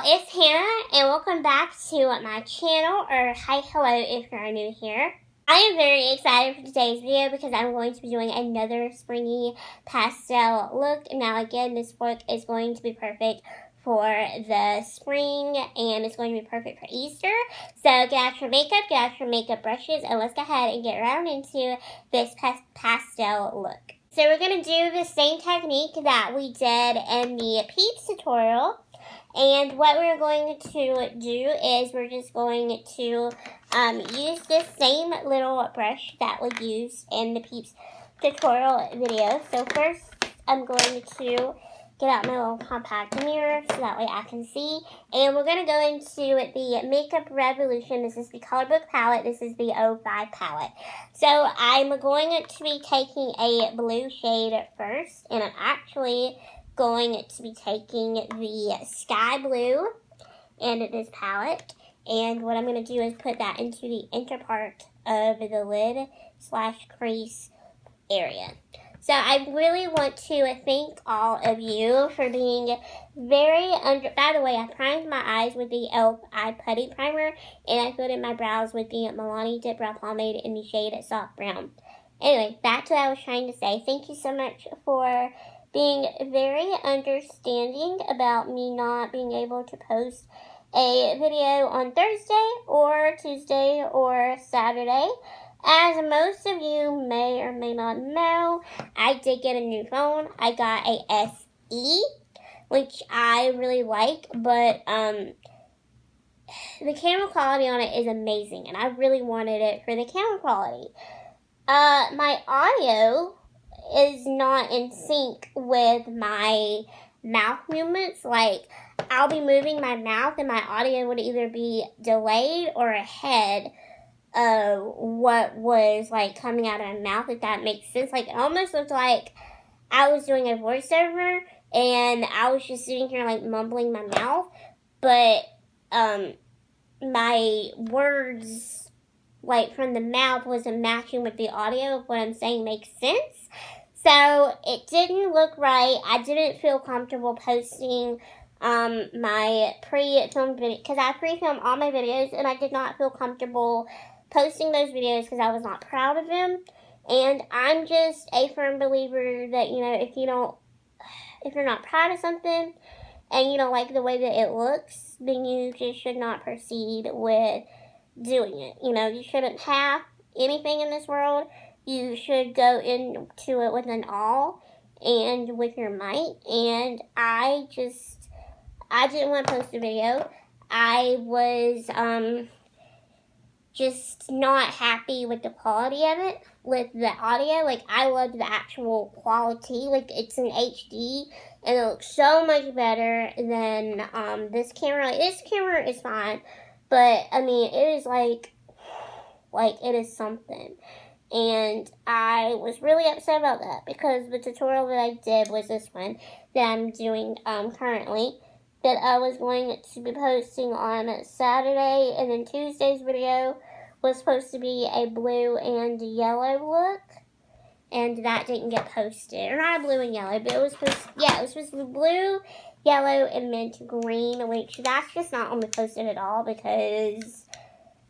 it's Hannah, and welcome back to my channel, or hi, hello if you're new here. I am very excited for today's video because I'm going to be doing another springy pastel look. Now again, this look is going to be perfect for the spring, and it's going to be perfect for Easter. So get out your makeup, get out your makeup brushes, and let's go ahead and get right into this pastel look. So we're going to do the same technique that we did in the Peeps tutorial. And what we're going to do is we're just going to use this same little brush that we used in the Peeps tutorial video. So first, I'm going to get out my little compact mirror so that way I can see. And we're going to go into the Makeup Revolution. This is the Colourpop palette. This is the 05 palette. So I'm going to be taking a blue shade first, and I'm actually going to be taking the sky blue in this palette, and what I'm going to do is put that into the inner part of the lid / crease area. So I really want to thank all of you for being very by the way, I primed my eyes with the e.l.f. Eye Putty Primer, and I filled in my brows with the Milani Dip Brow Pomade in the shade Soft Brown. Anyway, back to what I was trying to say. Thank you so much for being very understanding about me not being able to post a video on Thursday or Tuesday or Saturday. As most of you may or may not know, I did get a new phone. I got a SE, which I really like, but the camera quality on it is amazing, and I really wanted it for the camera quality. My audio is not in sync with my mouth movements. Like, I'll be moving my mouth and my audio would either be delayed or ahead of what was like coming out of my mouth, if that makes sense. Like, it almost looked like I was doing a voiceover and I was just sitting here like mumbling my mouth, but my words like from the mouth wasn't matching with the audio of what I'm saying makes sense. So it didn't look right. I didn't feel comfortable posting my pre-filmed video, because I pre-filmed all my videos, and I did not feel comfortable posting those videos because I was not proud of them. And I'm just a firm believer that, you know, if you're not proud of something and you don't like the way that it looks, then you just should not proceed with doing it. You know, you shouldn't have anything in this world. You should go into it with an all and with your might. And I didn't want to post a video. I was just not happy with the quality of it, with the audio. Like, I loved the actual quality. Like, it's in HD, and it looks so much better than this camera. Like, this camera is fine, but I mean, it is like it is something. And I was really upset about that because the tutorial that I did was this one that I'm doing currently, that I was going to be posting on Saturday, and then Tuesday's video was supposed to be a blue and yellow look, and that didn't get posted. Or not blue and yellow, but it was supposed to be blue, yellow, and mint green, which that's just not on the posted at all because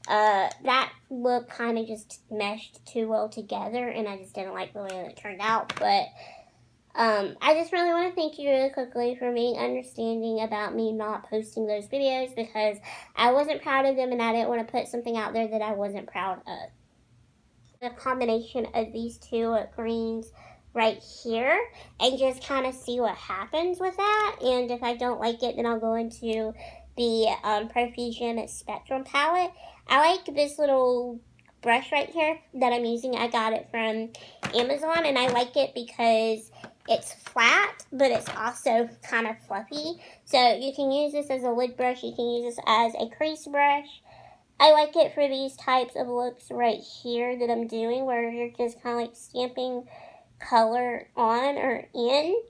that look kind of just meshed too well together, and I just didn't like the way that it turned out. But I just really want to thank you really quickly for being understanding about me not posting those videos, because I wasn't proud of them and I didn't want to put something out there that I wasn't proud of. The combination of these two greens right here, and just kind of see what happens with that. And if I don't like it, then I'll go into the Profusion Spectrum palette. I like this little brush right here that I'm using. I got it from Amazon, and I like it because it's flat, but it's also kind of fluffy. So you can use this as a lid brush. You can use this as a crease brush. I like it for these types of looks right here that I'm doing, where you're just kind of like stamping color on or in,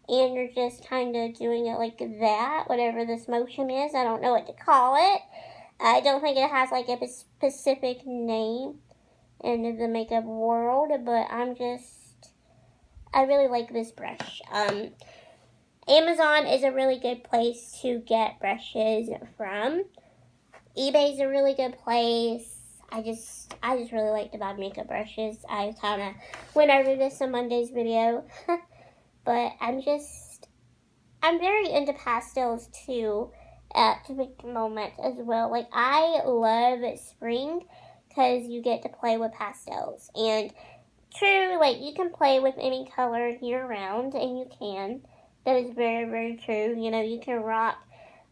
and you're just kind of doing it like that, whatever this motion is. I don't know what to call it. I don't think it has like a specific name in the makeup world, but I really like this brush. Amazon is a really good place to get brushes from. eBay is a really good place. I just really like to buy makeup brushes. I kind of went over this in Monday's video. But I'm very into pastels too at the moment as well. Like, I love spring because you get to play with pastels. And true, like, you can play with any color year round, and you can. That is very, very true. You know, you can rock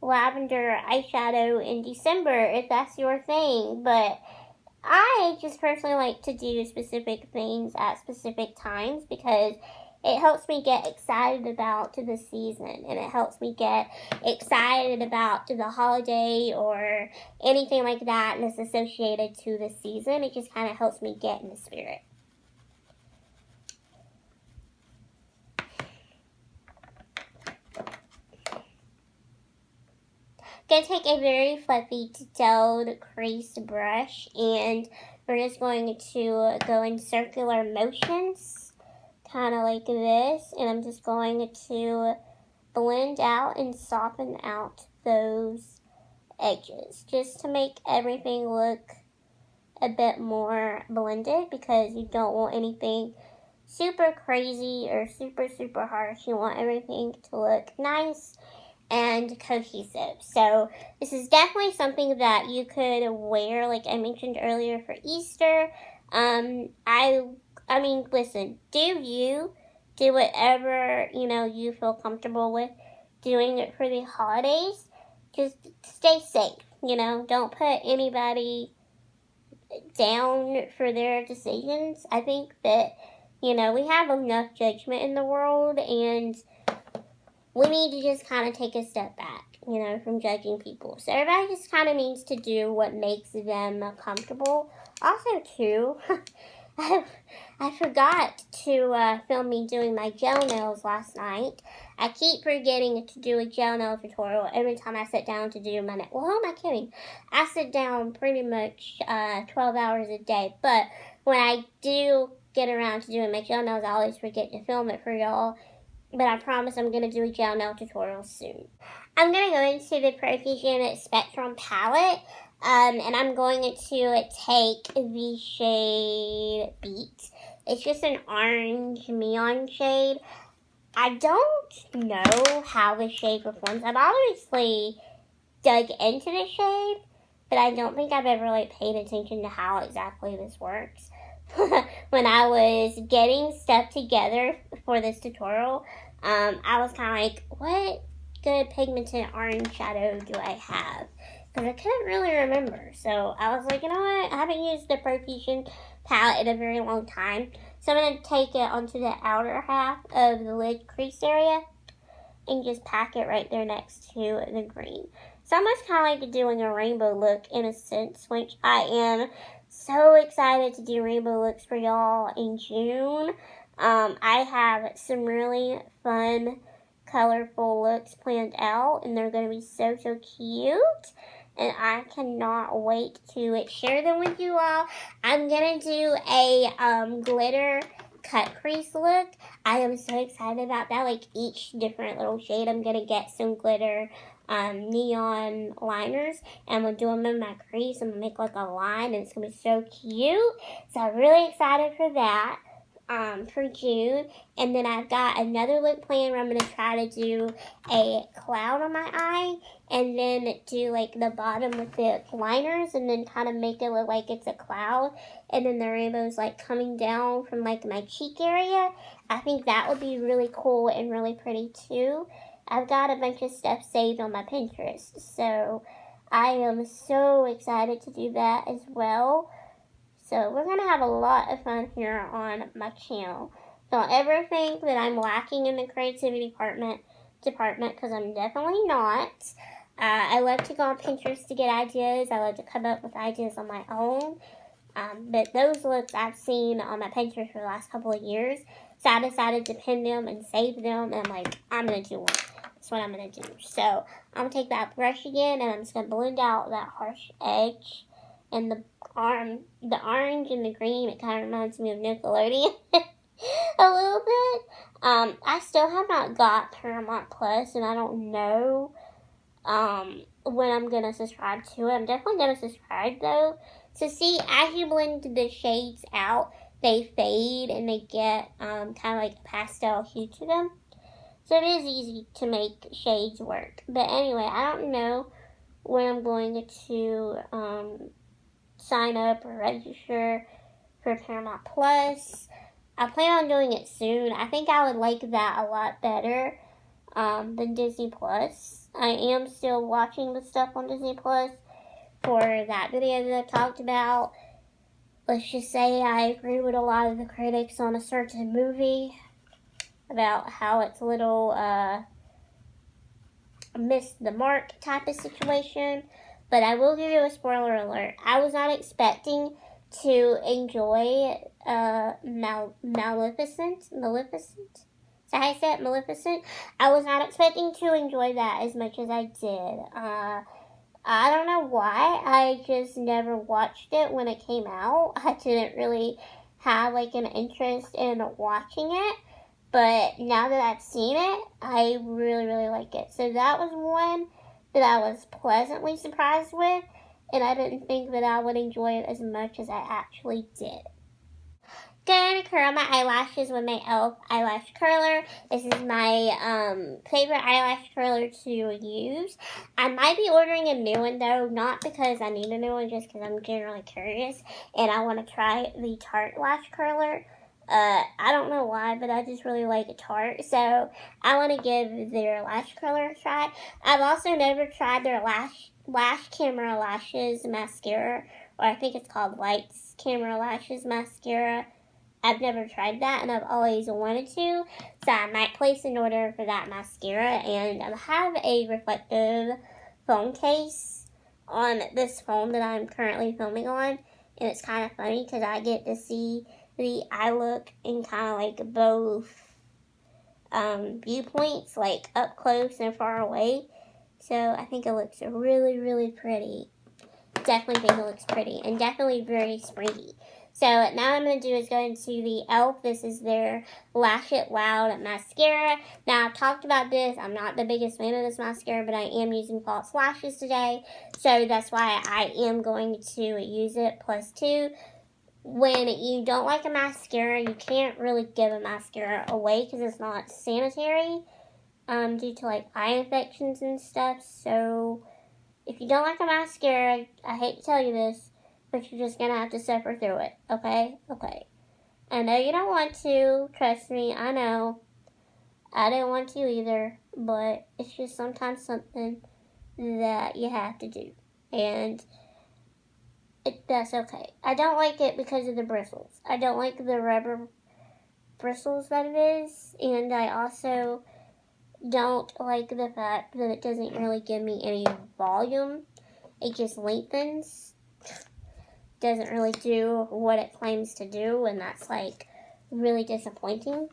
lavender eyeshadow in December if that's your thing. But I just personally like to do specific things at specific times because it helps me get excited about the season, and it helps me get excited about the holiday or anything like that that's associated to the season. It just kind of helps me get in the spirit. Going to take a very fluffy detailed crease brush, and we're just going to go in circular motions, kind of like this, and I'm just going to blend out and soften out those edges just to make everything look a bit more blended, because you don't want anything super crazy or super harsh. You want everything to look nice and cohesive. So this is definitely something that you could wear, like I mentioned earlier, for Easter. I mean, listen, do whatever, you know, you feel comfortable with doing it for the holidays. Just stay safe, you know, don't put anybody down for their decisions. I think that, you know, we have enough judgment in the world, and we need to just kind of take a step back, you know, from judging people. So everybody just kind of needs to do what makes them comfortable. Also, too, I forgot to film me doing my gel nails last night. I keep forgetting to do a gel nail tutorial every time I sit down to do my nails. Well, who am I kidding? I sit down pretty much 12 hours a day. But when I do get around to doing my gel nails, I always forget to film it for y'all. But I promise I'm going to do a gel nail tutorial soon. I'm going to go into the Profusion Spectrum palette. And I'm going to take the shade Beat. It's just an orange neon shade. I don't know how the shade performs. I've obviously dug into the shade, but I don't think I've ever paid attention to how exactly this works. When I was getting stuff together for this tutorial, I was kind of like, what good pigmented orange shadow do I have? Because I couldn't really remember. So I was like, you know what? I haven't used the Profusion palette in a very long time. So I'm going to take it onto the outer half of the lid crease area and just pack it right there next to the green. So I'm just kind of like doing a rainbow look in a sense, which I am so excited to do rainbow looks for y'all in June. I have some really fun, colorful looks planned out, and they're going to be so cute. And I cannot wait to share them with you all. I'm going to do a glitter cut crease look. I am so excited about that. Like, each different little shade, I'm going to get some glitter neon liners, and I'm going to do them in my crease. I'm going to make like a line, and it's going to be so cute. So I'm really excited for that. For June. And then I've got another look planned where I'm going to try to do a cloud on my eye, and then do like the bottom with the liners, and then kind of make it look like it's a cloud, and then the rainbow's like coming down from like my cheek area. I think that would be really cool and really pretty too. I've got a bunch of stuff saved on my Pinterest, so I am so excited to do that as well. So we're going to have a lot of fun here on my channel. Don't ever think that I'm lacking in the creativity department, because I'm definitely not. I love to go on Pinterest to get ideas. I love to come up with ideas on my own. But those looks I've seen on my Pinterest for the last couple of years. So I decided to pin them and save them. And I'm like, I'm going to do one. That's what I'm going to do. So I'm going to take that brush again, and I'm just going to blend out that harsh edge. And the orange and the green, it kind of reminds me of Nickelodeon a little bit. I still have not got Paramount Plus, and I don't know when I'm gonna subscribe to it. I'm definitely gonna subscribe though. So see, as you blend the shades out, they fade and they get kind of like a pastel hue to them. So it is easy to make shades work. But anyway, I don't know when I'm going to sign up or register for Paramount Plus. I plan on doing it soon. I think I would like that a lot better than Disney Plus. I am still watching the stuff on Disney Plus for that video that I talked about. Let's just say I agree with a lot of the critics on a certain movie about how it's a little missed the mark type of situation. But I will give you a spoiler alert. I was not expecting to enjoy Maleficent. Is that how I say it? Maleficent? I was not expecting to enjoy that as much as I did. I don't know why. I just never watched it when it came out. I didn't really have like an interest in watching it. But now that I've seen it, I really, really like it. So that was one that I was pleasantly surprised with. And I didn't think that I would enjoy it as much as I actually did. Going to curl my eyelashes with my e.l.f. eyelash curler. This is my favorite eyelash curler to use. I might be ordering a new one though, not because I need a new one, just because I'm generally curious and I want to try the Tarte lash curler. I don't know why, but I just really like Tarte, so I want to give their lash curler a try. I've also never tried their Lash Camera Lashes mascara, or I think it's called Lights Camera Lashes mascara. I've never tried that, and I've always wanted to, so I might place an order for that mascara. And I have a reflective phone case on this phone that I'm currently filming on, and it's kind of funny because I get to see the eye look in kind of like both viewpoints, like up close and far away. So I think it looks really, really pretty. Definitely think it looks pretty and definitely very springy. So now what I'm going to do is go into the e.l.f. This is their Lash It Loud mascara. Now I've talked about this. I'm not the biggest fan of this mascara, but I am using false lashes today. So that's why I am going to use it. Plus two. When you don't like a mascara, you can't really give a mascara away because it's not sanitary due to like eye infections and stuff. So if you don't like a mascara, I hate to tell you this, but you're just going to have to suffer through it, okay? Okay. I know you don't want to, trust me, I know. I didn't want to either, but it's just sometimes something that you have to do. And that's okay. I don't like it because of the bristles. I don't like the rubber bristles that it is, and I also don't like the fact that it doesn't really give me any volume. It just lengthens. Doesn't really do what it claims to do, and that's like really disappointing.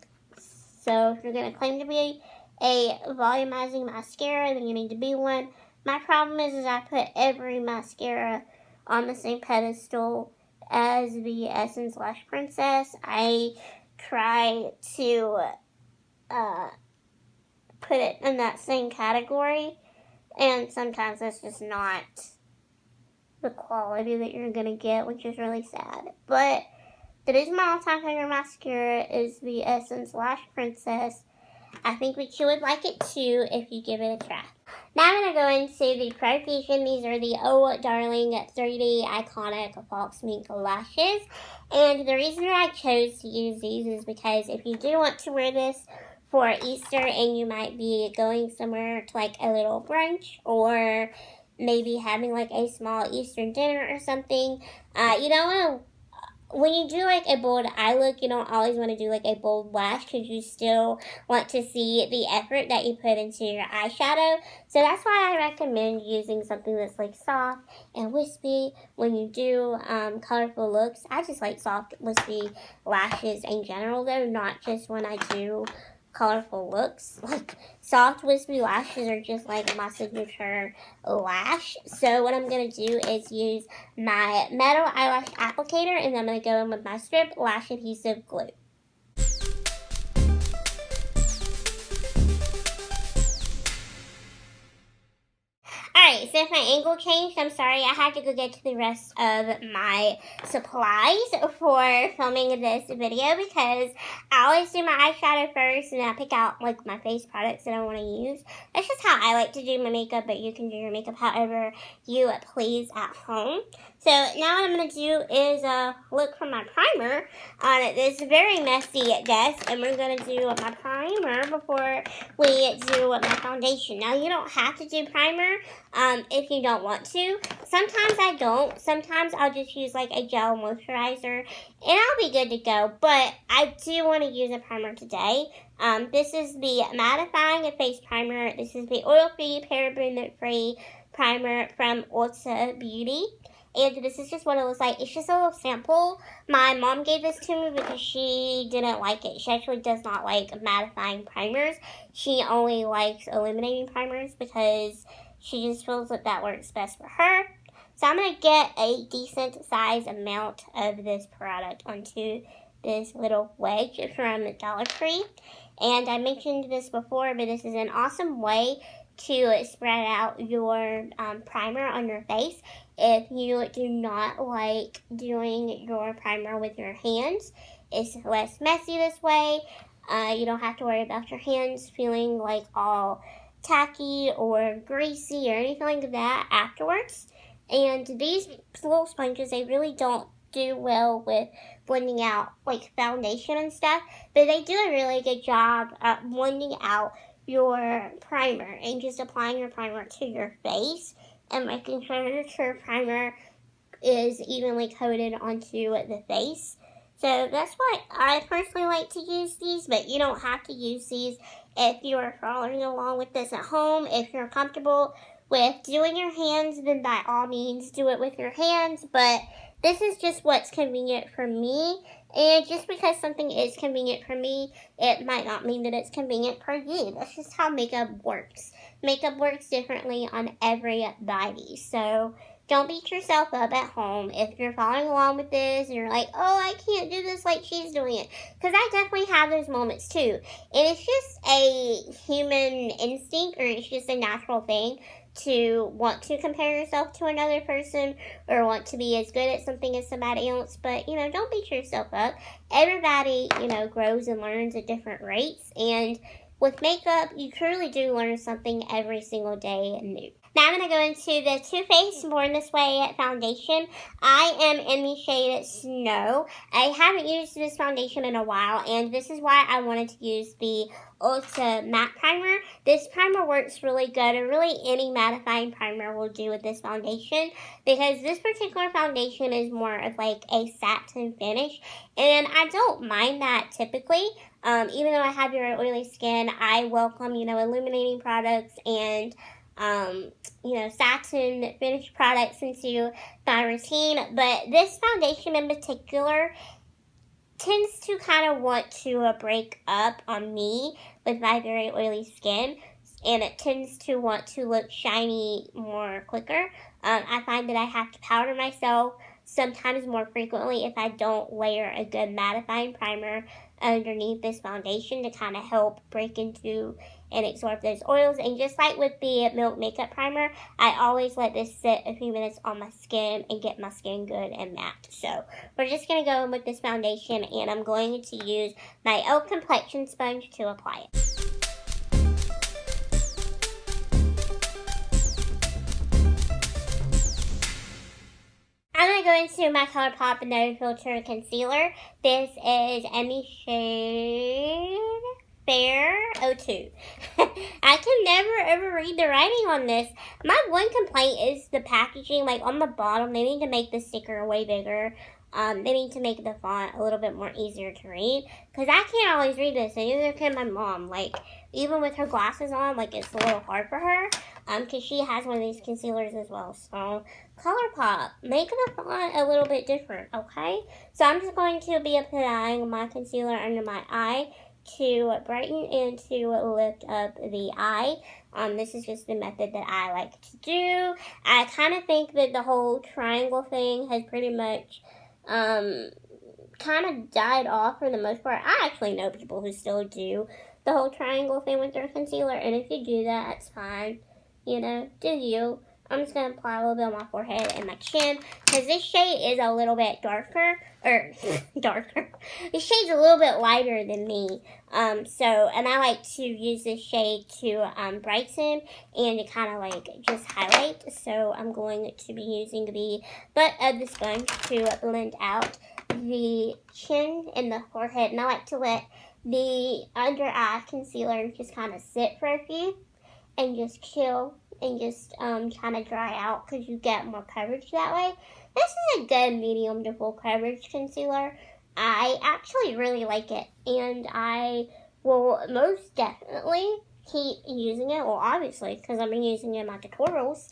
So if you're going to claim to be a volumizing mascara, then you need to be one. My problem is I put every mascara on the same pedestal as the Essence Lash Princess. I try to put it in that same category, and sometimes that's just not the quality that you're going to get, which is really sad. But that is my all-time favorite mascara is the Essence Lash Princess. I think that you would like it too if you give it a try. Now I'm going to go into the Profusion. These are the Oh Darling 3D Iconic False Mink Lashes. And the reason that I chose to use these is because if you do want to wear this for Easter and you might be going somewhere to like a little brunch or maybe having like a small Eastern dinner or something, you don't want to, when you do like a bold eye look, you don't always want to do like a bold lash because you still want to see the effort that you put into your eyeshadow. So that's why I recommend using something that's like soft and wispy when you do colorful looks. I just like soft, wispy lashes in general though, not just when I do colorful looks. Like soft wispy lashes are just like my signature lash. So what I'm going to do is use my metal eyelash applicator, and I'm going to go in with my strip lash adhesive glue. So if my angle changed, I'm sorry. I had to go get to the rest of my supplies for filming this video because I always do my eyeshadow first and I pick out like my face products that I want to use. That's just how I like to do my makeup, but you can do your makeup however you please at home. So now what I'm going to do is look for my primer on this very messy desk, and we're going to do my primer before we do my foundation. Now you don't have to do primer if you don't want to. Sometimes I don't. Sometimes I'll just use like a gel moisturizer and I'll be good to go, but I do want to use a primer today. This is the mattifying face primer. This is the oil-free, paraben-free primer from Ulta Beauty. And this is just what it looks like. It's just a little sample. My mom gave this to me because she didn't like it. She actually does not like mattifying primers. She only likes illuminating primers because she just feels that works best for her. So I'm going to get a decent size amount of this product onto this little wedge from Dollar Tree. And I mentioned this before, but this is an awesome way to spread out your primer on your face. If you do not like doing your primer with your hands, it's less messy this way. You don't have to worry about your hands feeling like all tacky or greasy or anything like that afterwards. And these little sponges, they really don't do well with blending out like foundation and stuff, but they do a really good job at blending out your primer and just applying your primer to your face and making sure that your primer is evenly coated onto the face. So that's why I personally like to use these, but you don't have to use these if you're following along with this at home. If you're comfortable with doing your hands, then by all means do it with your hands, but this is just what's convenient for me. And just because something is convenient for me, it might not mean that it's convenient for you. That's just how makeup works. Makeup works differently on everybody. So don't beat yourself up at home if you're following along with this and you're like, oh, I can't do this like she's doing it. Because I definitely have those moments too. And it's just a human instinct, or it's just a natural thing to want to compare yourself to another person or want to be as good at something as somebody else. But, don't beat yourself up. Everybody, grows and learns at different rates. And with makeup, you truly do learn something every single day new. Now I'm going to go into the Too Faced Born This Way foundation. I am in the shade Snow. I haven't used this foundation in a while, and this is why I wanted to use the Ulta Matte Primer. This primer works really good, and really any mattifying primer will do with this foundation, because this particular foundation is more of like a satin finish, and I don't mind that typically. Even though I have very oily skin, I welcome, illuminating products and satin finish products into my routine. But this foundation in particular tends to kind of want to break up on me with my very oily skin, and it tends to want to look shiny more quicker. I find that I have to powder myself sometimes more frequently if I don't layer a good mattifying primer underneath this foundation to kind of help break into and absorb those oils. And just like with the Milk Makeup Primer, I always let this sit a few minutes on my skin and get my skin good and matte. So we're just going to go in with this foundation, and I'm going to use my e.l.f. complexion sponge to apply it. I'm going to go into my Colourpop No Filter Concealer. This is in the shade Fair 02. I can never ever read the writing on this. My one complaint is the packaging. Like on the bottom, they need to make the sticker way bigger. They need to make the font a little bit more easier to read, because I can't always read this, and neither can my mom. Like, even with her glasses on, like, it's a little hard for her, because she has one of these concealers as well. So, Colourpop, make the font a little bit different, okay? So, I'm just going to be applying my concealer under my eye to brighten and to lift up the eye. This is just the method that I like to do. I kind of think that the whole triangle thing has pretty much kind of died off for the most part. I actually know people who still do the whole triangle thing with their concealer, and if you do that, it's fine. Do you. I'm just going to apply a little bit on my forehead and my chin, because this shade is a little bit darker, or darker. This shade's a little bit lighter than me, and I like to use this shade to brighten and to kind of like just highlight. So I'm going to be using the butt of the sponge to blend out the chin and the forehead, and I like to let the under eye concealer just kind of sit for a few and just chill and just kind of dry out, because you get more coverage that way. This is a good medium to full coverage concealer. I actually really like it, and I will most definitely keep using it. Well, obviously, because I've been using it in my tutorials.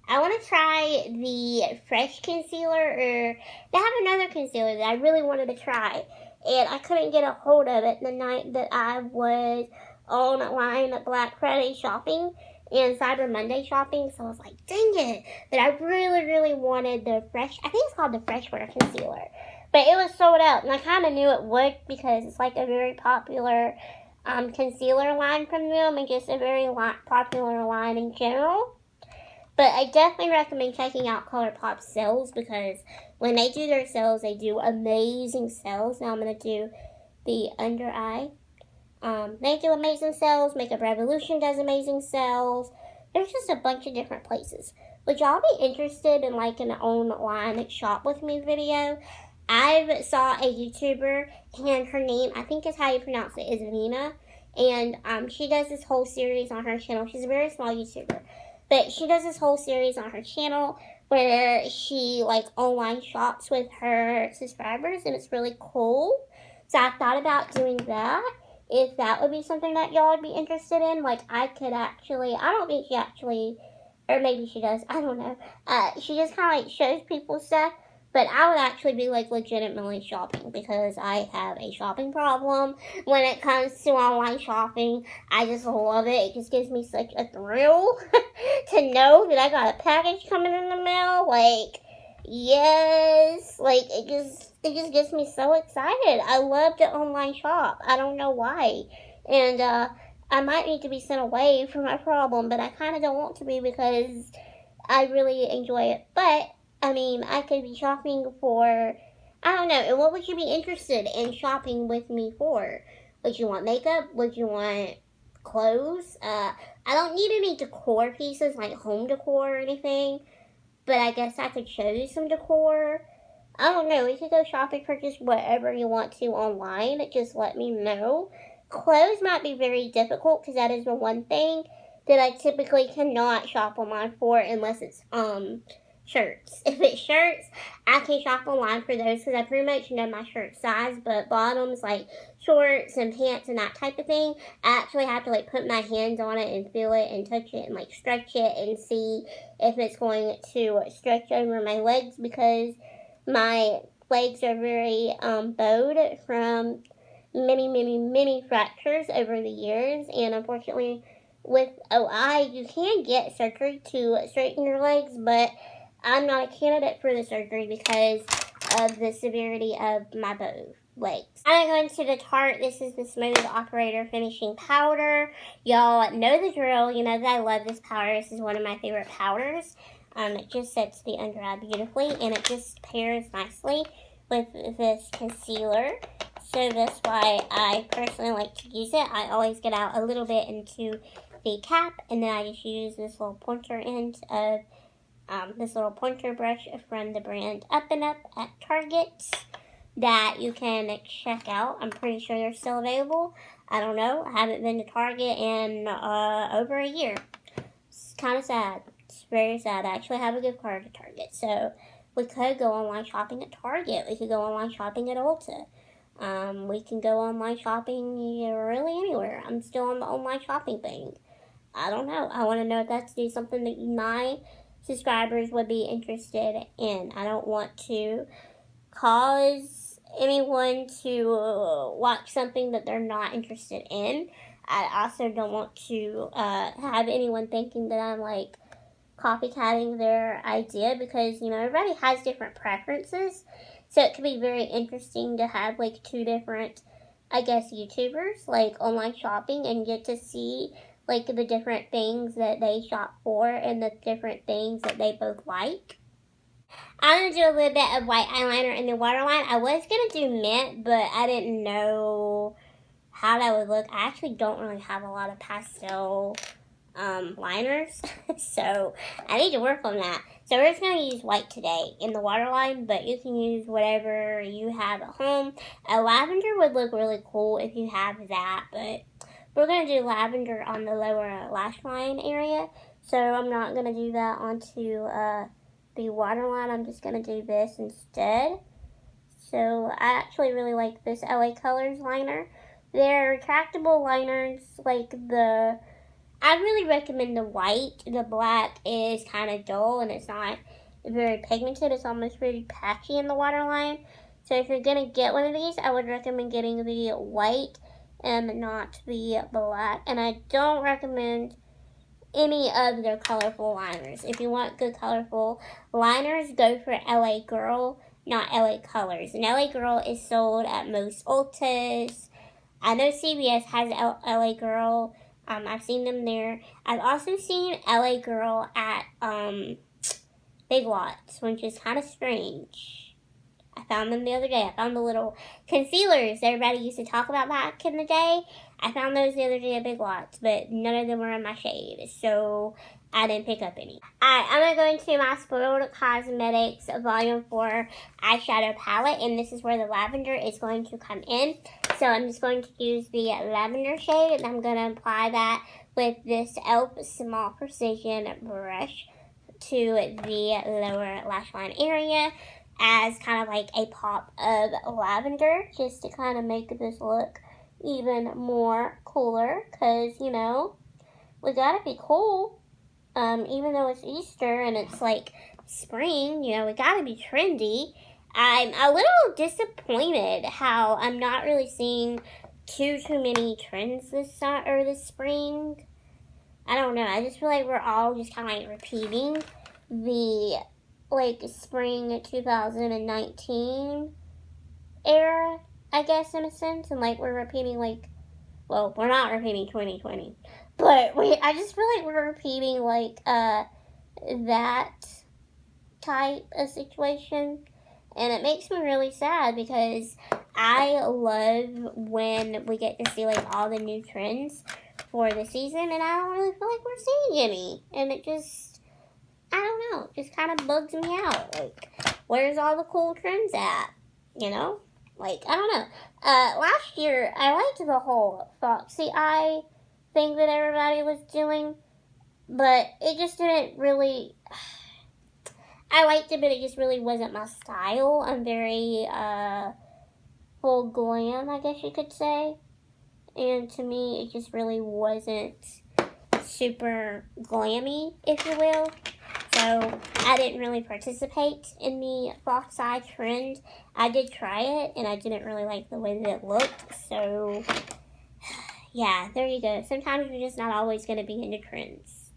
I want to try the Fresh concealer, or they have another concealer that I really wanted to try, and I couldn't get a hold of it the night that I was online at Black Friday shopping and Cyber Monday shopping, so I was like, dang it. But I really, really wanted the Fresh, I think it's called the Fresh Wear Concealer, but it was sold out, and I kind of knew it would, because it's like a very popular concealer line from them, and just a very popular line in general. But I definitely recommend checking out Colourpop sales, because when they do their sales, they do amazing sales. Now I'm going to do the under eye. They do amazing sales. Makeup Revolution does amazing sales. There's just a bunch of different places. Would y'all be interested in like an online shop with me video? I saw a YouTuber, and her name, I think is how you pronounce it, is Vina. And she does this whole series on her channel. She's a very small YouTuber. But she does this whole series on her channel where she like online shops with her subscribers, and it's really cool. So I thought about doing that. If that would be something that y'all would be interested in, like I could actually, I don't think she actually, or maybe she does, I don't know. She just kind of like shows people stuff. But I would actually be like legitimately shopping, because I have a shopping problem when it comes to online shopping. I just love it. It just gives me such a thrill to know that I got a package coming in the mail. Like, yes, like it just gets me so excited. I love to online shop. I don't know why. And I might need to be sent away for my problem, but I kind of don't want to be, because I really enjoy it. But I mean, I could be shopping for, I don't know, and what would you be interested in shopping with me for? Would you want makeup? Would you want clothes? I don't need any decor pieces, like home decor or anything, but I guess I could show you some decor. I don't know, we could go shopping for just whatever you want to online. Just let me know. Clothes might be very difficult, because that is the one thing that I typically cannot shop online for, unless it's, shirts. If it's shirts, I can shop online for those, because I pretty much know my shirt size. But bottoms, like shorts and pants and that type of thing, I actually have to like put my hands on it and feel it and touch it and like stretch it and see if it's going to stretch over my legs, because my legs are very bowed from many fractures over the years. And unfortunately with OI, you can get surgery to straighten your legs, but I'm not a candidate for the surgery because of the severity of my both legs. I'm going to the Tarte. This is the Smooth Operator Finishing Powder. Y'all know the drill. You know that I love this powder. This is one of my favorite powders. It just sets the under eye beautifully, and it just pairs nicely with this concealer. So that's why I personally like to use it. I always get out a little bit into the cap, and then I just use this little pointer end of this little pointer brush from the brand Up and Up at Target that you can check out. I'm pretty sure they're still available. I don't know. I haven't been to Target in over a year. It's kind of sad. It's very sad. I actually have a gift card at Target, so we could go online shopping at Target. We could go online shopping at Ulta. We can go online shopping really anywhere. I'm still on the online shopping thing. I don't know. I want to know if that's something that my subscribers would be interested in. I don't want to cause anyone to watch something that they're not interested in. I also don't want to have anyone thinking that I'm like copycatting their idea, because you know everybody has different preferences, so it could be very interesting to have like two different, I guess, YouTubers like online shopping and get to see like the different things that they shop for and the different things that they both like. I'm going to do a little bit of white eyeliner in the waterline. I was going to do mint, but I didn't know how that would look. I actually don't really have a lot of pastel liners, so I need to work on that. So we're just going to use white today in the waterline, but you can use whatever you have at home. A lavender would look really cool if you have that, but we're going to do lavender on the lower lash line area, so I'm not going to do that onto the waterline. I'm just going to do this instead. So I actually really like this LA Colors liner. They're retractable liners, like I really recommend the white. The black is kind of dull and it's not very pigmented. It's almost very patchy in the waterline. So if you're going to get one of these, I would recommend getting the white and not the black. And I don't recommend any of their colorful liners. If you want good colorful liners, go for LA Girl, not LA Colors. And LA Girl is sold at most Ultas. I know CVS has LA Girl. I've seen them there. I've also seen LA Girl at Big Lots, which is kind of strange. I found them the other day. I found the little concealers everybody used to talk about back in the day. I found those the other day at Big Lots, but none of them were in my shade, so I didn't pick up any. Alright, I'm going to go into my Spoiled Cosmetics Volume 4 eyeshadow palette, and this is where the lavender is going to come in. So I'm just going to use the lavender shade, and I'm going to apply that with this e.l.f. Small Precision brush to the lower lash line area as kind of like a pop of lavender, just to kind of make this look even more cooler, because, you know, we gotta be cool. Even though it's Easter and it's like spring, you know, we gotta be trendy. I'm a little disappointed how I'm not really seeing too many trends this spring. I don't know. I just feel like we're all just kind of like repeating the like spring 2019 era, I guess, in a sense, and like we're repeating like, well, we're not repeating 2020, but I just feel like we're repeating like that type of situation. And it makes me really sad because I love when we get to see like all the new trends for the season, and I don't really feel like we're seeing any. And it just, I don't know, it just kind of bugs me out. Like, where's all the cool trends at? You know? Like, I don't know. Last year, I liked the whole foxy eye thing that everybody was doing, but it just didn't really... I liked it, but it just really wasn't my style. I'm very full glam, I guess you could say. And to me, it just really wasn't super glammy, if you will. So I didn't really participate in the fox eye trend. I did try it, and I didn't really like the way that it looked. So, yeah, there you go. Sometimes you're just not always going to be into trends.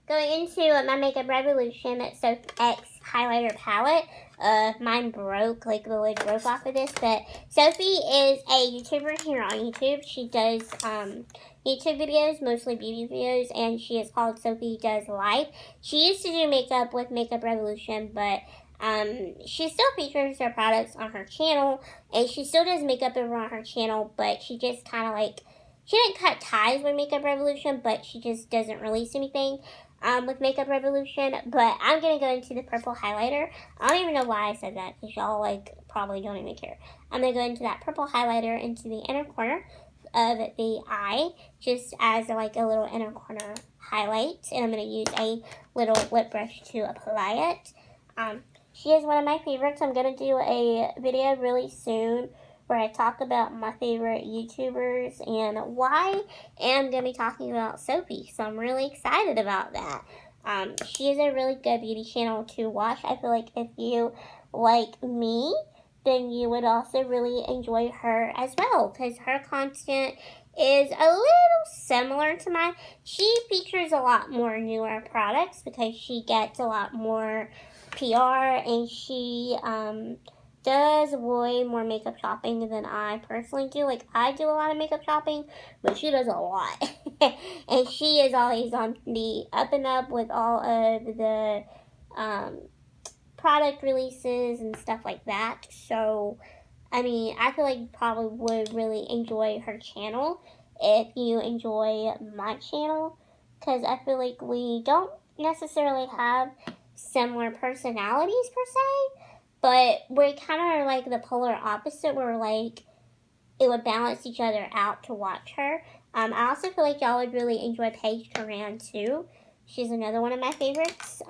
Going into my Makeup Revolution Soap X highlighter palette. Mine broke, like the lid broke off of this, but Sophie is a YouTuber here on YouTube. She does YouTube videos, mostly beauty videos, and she is called Sophie Does Life. She used to do makeup with Makeup Revolution, but she still features her products on her channel, and she still does makeup over on her channel, but she just kind of like, she didn't cut ties with Makeup Revolution, but she just doesn't release anything with Makeup Revolution. But I'm going to go into the purple highlighter. I don't even know why I said that, because y'all like probably don't even care. I'm going to go into that purple highlighter into the inner corner of the eye, just as like a little inner corner highlight. And I'm going to use a little lip brush to apply it. She is one of my favorites. I'm going to do a video really soon where I talk about my favorite YouTubers and why, and I'm going to be talking about Sophie, so I'm really excited about that. She is a really good beauty channel to watch. I feel like if you like me, then you would also really enjoy her as well, because her content is a little similar to mine. She features a lot more newer products because she gets a lot more PR, and she does way more makeup shopping than I personally do. Like, I do a lot of makeup shopping, but she does a lot. And she is always on the up and up with all of the product releases and stuff like that. So, I mean, I feel like you probably would really enjoy her channel if you enjoy my channel, because I feel like we don't necessarily have similar personalities per se, but we're kind of like the polar opposite. We're like, it would balance each other out to watch her. I also feel like y'all would really enjoy Paige Coran too. She's another one of my favorites.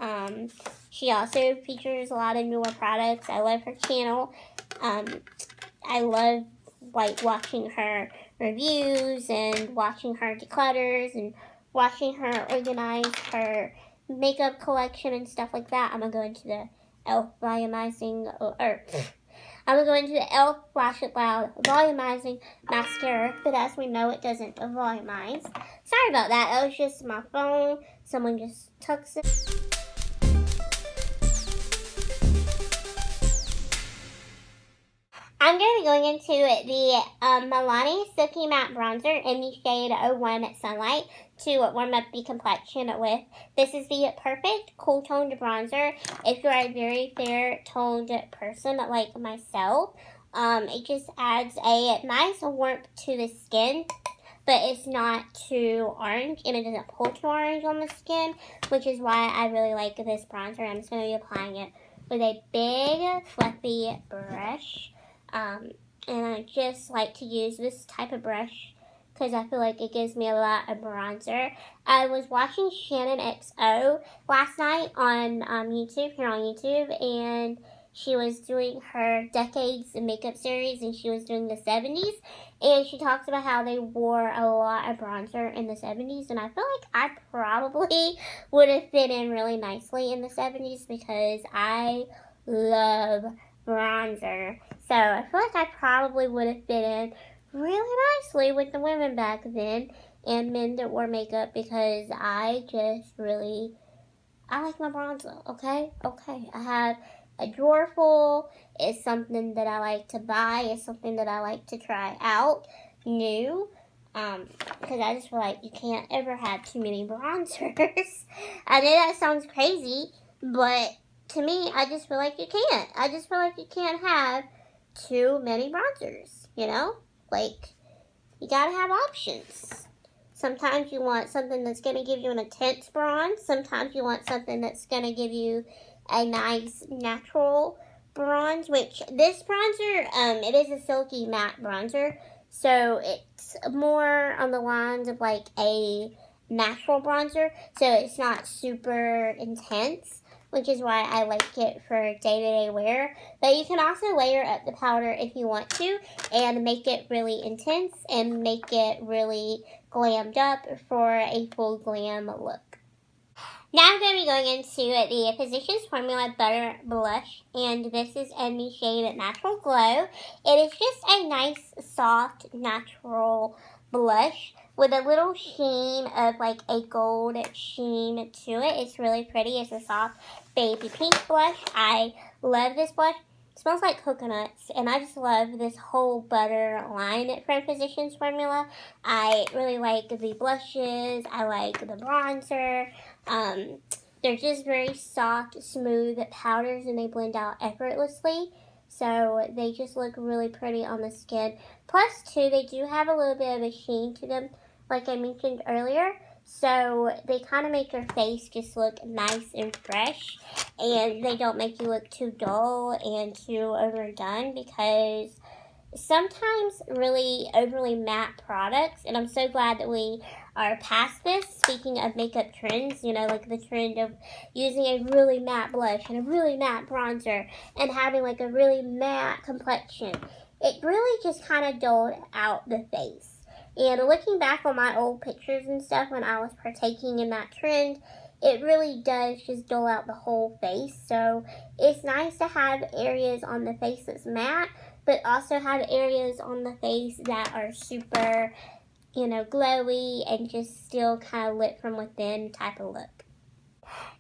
She also features a lot of newer products. I love her channel. I love like watching her reviews and watching her declutters and watching her organize her makeup collection and stuff like that. I'm gonna go into the e.l.f. volumizing I'm gonna go into the e.l.f. Wash It Loud volumizing mascara, but as we know, it doesn't volumize. Sorry about that. That was just my phone. Someone just took it. I'm going to be going into the Milani Silky Matte Bronzer in the shade 01 Sunlight to warm up the complexion with. This is the perfect cool toned bronzer if you're a very fair toned person like myself. It just adds a nice warmth to the skin, but it's not too orange, and it doesn't pull too orange on the skin, which is why I really like this bronzer. I'm just going to be applying it with a big fluffy brush. And I just like to use this type of brush because I feel like it gives me a lot of bronzer. I was watching Shannon XO last night on YouTube, here on YouTube, and she was doing her Decades makeup series, and she was doing the 70s, and she talks about how they wore a lot of bronzer in the 70s, and I feel like I probably would have fit in really nicely in the 70s because I love bronzer. So I feel like I probably would have fit in really nicely with the women back then and men that wore makeup because I like my bronzer, okay? Okay, I have a drawer full. It's something that I like to buy. It's something that I like to try out new. Because I just feel like you can't ever have too many bronzers. I know that sounds crazy, but to me, I just feel like you can't. I just feel like you can't have too many bronzers, you know? Like, you gotta have options. Sometimes you want something that's gonna give you an intense bronze. Sometimes you want something that's gonna give you a nice natural bronze, which this bronzer, it is a silky matte bronzer, so it's more on the lines of like a natural bronzer, so it's not super intense, which is why I like it for day-to-day wear. But you can also layer up the powder if you want to and make it really intense and make it really glammed up for a full glam look. Now I'm going to be going into the Physicians Formula Butter Blush, and this is in the shade Natural Glow. It is just a nice, soft, natural blush with a little sheen of like a gold sheen to it. It's really pretty. It's a soft baby pink blush. I love this blush. It smells like coconuts, and I just love this whole butter line from Physicians Formula. I really like the blushes. I like the bronzer. They're just very soft, smooth powders, and they blend out effortlessly. So they just look really pretty on the skin. Plus, too, they do have a little bit of a sheen to them, like I mentioned earlier. So they kind of make your face just look nice and fresh. And they don't make you look too dull and too overdone, because sometimes really overly matte products, and I'm so glad that we are past this. Speaking of makeup trends, you know, like the trend of using a really matte blush and a really matte bronzer and having like a really matte complexion, it really just kind of dulled out the face. And looking back on my old pictures and stuff when I was partaking in that trend, it really does just dull out the whole face. So it's nice to have areas on the face that's matte, but also have areas on the face that are super, you know, glowy and just still kind of lit from within type of look.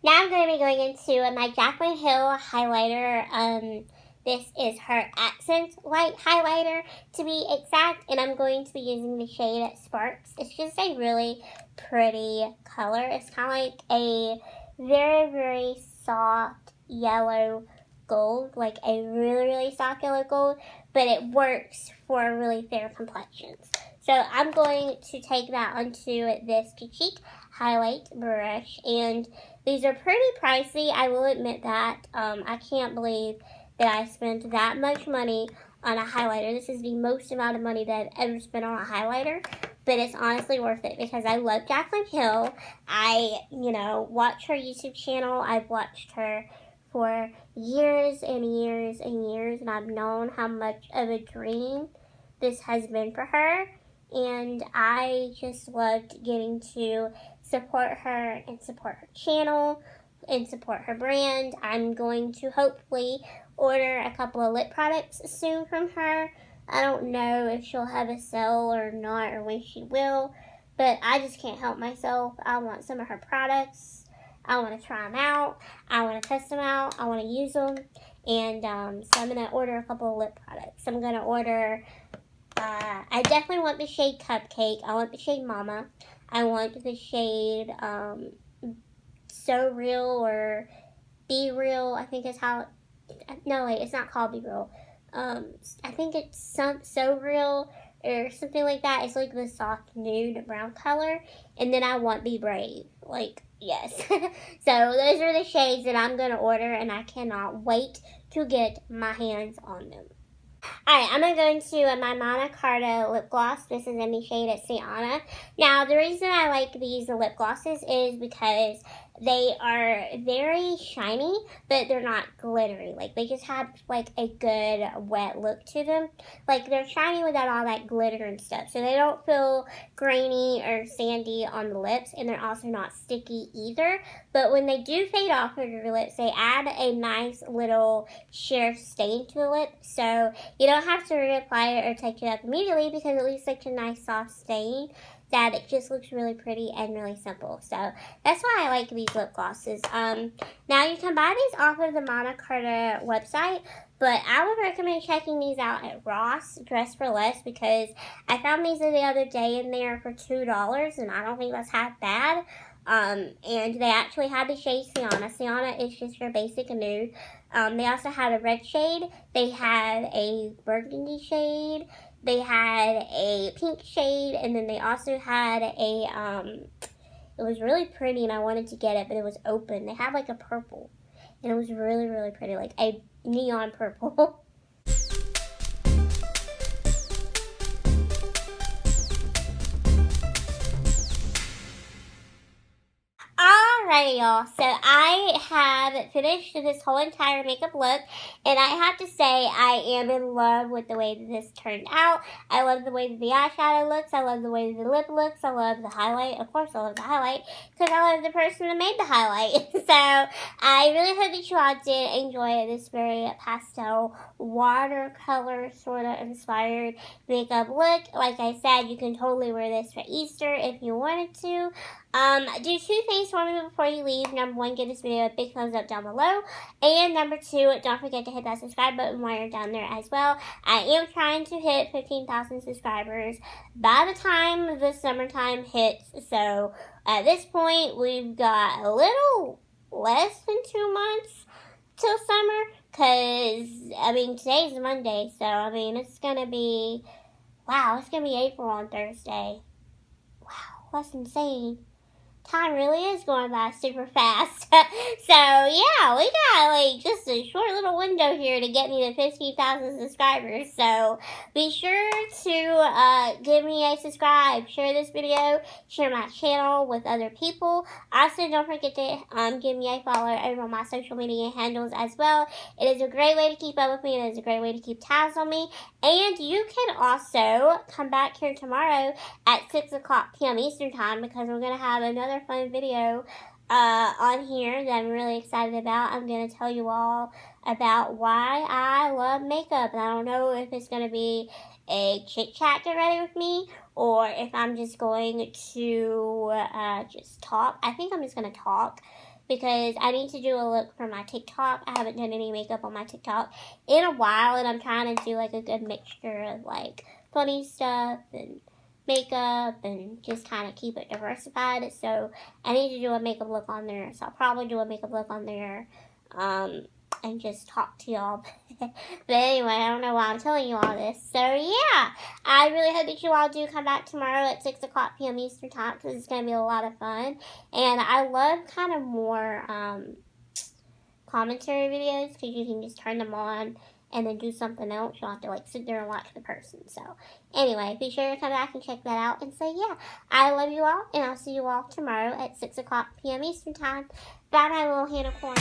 Now I'm going to be going into my Jaclyn Hill highlighter. This is her Accent Light Highlighter, to be exact, and I'm going to be using the shade Sparks. It's just a really pretty color. It's kind of like a very, very soft yellow gold, like a really, really soft yellow gold, but it works for really fair complexions. So I'm going to take that onto this cheek highlight brush, and these are pretty pricey, I will admit that. I can't believe that I spent that much money on a highlighter. This is the most amount of money that I've ever spent on a highlighter, but it's honestly worth it because I love Jaclyn Hill. I, watch her YouTube channel. I've watched her for years and years and years, and I've known how much of a dream this has been for her, and I just loved getting to support her and support her channel and support her brand. I'm going to hopefully order a couple of lip products soon from her. I don't know if she'll have a sale or not, or when she will, but I just can't help myself. I want some of her products. I want to try them out. I want to test them out. I want to use them. And so I'm going to order a couple of lip products. I'm going to order, I definitely want the shade Cupcake. I want the shade Mama. I want the shade So Real or Be Real, I think is how, no wait, it's not called Be Real. I think it's So Real or something like that. It's like the soft nude brown color. And then I want Be Brave. Like, yes. So those are the shades that I'm going to order, and I cannot wait to get my hands on them. Alright, I'm going to go into my Karder lip gloss. This is in the shade at Sienna. Now, the reason I like these lip glosses is because they are very shiny, but they're not glittery. Like, they just have, like, a good wet look to them. Like, they're shiny without all that glitter and stuff. So they don't feel grainy or sandy on the lips, and they're also not sticky either. But when they do fade off of your lips, they add a nice little sheer stain to the lip. So you don't have to reapply it or take it up immediately because it leaves such a nice soft stain that it just looks really pretty and really simple. So that's why I like these lip glosses. Now you can buy these off of the Karder website, but I would recommend checking these out at Ross Dress for Less because I found these the other day in there for $2, and I don't think that's half bad. And they actually had the shade Sienna. Sienna is just your basic nude. They also had a red shade. They had a burgundy shade. They had a pink shade, and then they also had a, it was really pretty, and I wanted to get it, but it was open. They had like a purple, and it was really, really pretty, like a neon purple. Alrighty, y'all. So I have finished this whole entire makeup look, and I have to say I am in love with the way that this turned out. I love the way that the eyeshadow looks. I love the way that the lip looks. I love the highlight. Of course, I love the highlight because I love the person that made the highlight. So I really hope that you all did enjoy this very pastel watercolor sort of inspired makeup look. Like I said, you can totally wear this for Easter if you wanted to. Do two things for me before you leave. Number one, give this video a big thumbs up down below. And number two, don't forget to hit that subscribe button while you're down there as well. I am trying to hit 15,000 subscribers by the time the summertime hits. So at this point, we've got a little less than 2 months till summer. Because, today's Monday. So, it's going to be, wow, it's going to be April on Thursday. Wow, that's insane. Time really is going by super fast. So, yeah, we got, just a short little window here to get me to 15,000 subscribers. So, be sure to give me a subscribe, share this video, share my channel with other people. Also, don't forget to give me a follow over on my social media handles as well. It is a great way to keep up with me. It is a great way to keep tabs on me. And you can also come back here tomorrow at 6 o'clock p.m. Eastern Time because we're going to have another fun video on here that I'm really excited about. I'm going to tell you all about why I love makeup. And I don't know if it's going to be a chit-chat get ready with me or if I'm just going to just talk. I think I'm just going to talk because I need to do a look for my TikTok. I haven't done any makeup on my TikTok in a while, and I'm trying to do like a good mixture of like funny stuff and makeup and just kind of keep it diversified. So I need to do a makeup look on there. So I'll probably do a makeup look on there and just talk to y'all. But anyway, I don't know why I'm telling you all this. So yeah, I really hope that you all do come back tomorrow at 6 o'clock p.m. Eastern Time, because it's going to be a lot of fun. And I love kind of more commentary videos, because you can just turn them on and then do something else. You don't have to like sit there and watch the person. So anyway, be sure to come back and check that out. And so yeah, I love you all, and I'll see you all tomorrow at 6 o'clock p.m. Eastern Time. Bye, my little unicorn.